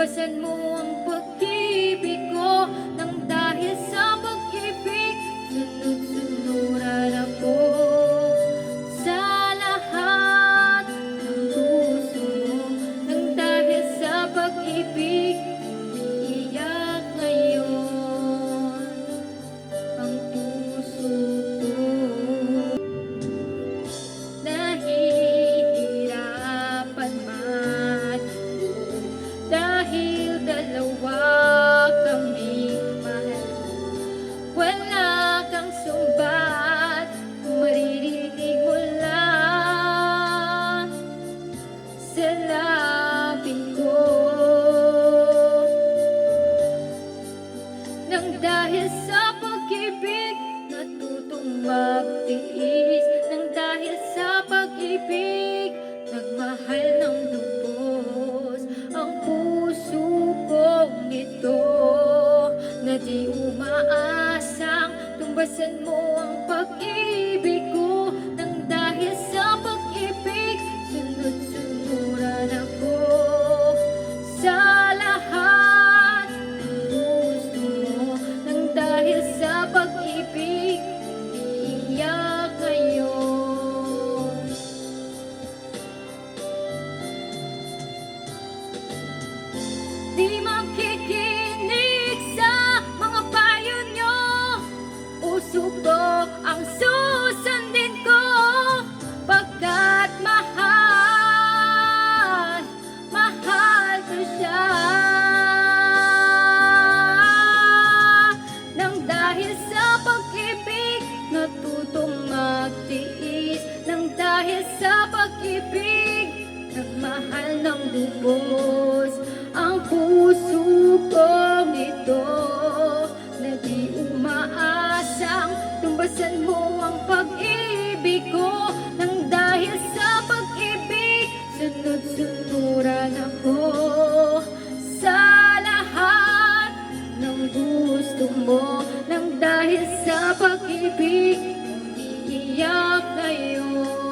tumbasan mo ang pag-ibig ko. Nang dahil sa pag-ibig, sunod-sunuran ako sa lahat ng gusto mo. Nang dahil sa pag-ibig, iiyak ngayon ang puso ko. Nahihirapan man dahil dalawa kami mahal. Wala kang sumbat, maririnig mo lang sa labi ko. Nang dahil sa pag-ibig, natutong magtiis. Nang dahil sa pag-ibig, nagmahal ng lubos ang puso kong ito, na di umaasang tumbasan mo ang pag-ibig ko. Nang dahil sa pag-ibig, sunod-sunuran ako sa lahat ng gusto mo. Nang dahil sa pag-ibig, iiyak ngayon. Di makikinig sa mga payo nyo, puso ko ang susundin ko, pagkat mahal, mahal ko siya. Nang dahil sa pag-ibig, natutong magtiis. Nang dahil sa pag-ibig, nagmahal ng lubos ang puso kong ito, na di umaasang tumbasan mo ang pag-ibig ko. Nang dahil sa pag-ibig, sunod-sunuran ako sa lahat ng gusto mo. Nang dahil sa pag-ibig, umiiyak ngayon.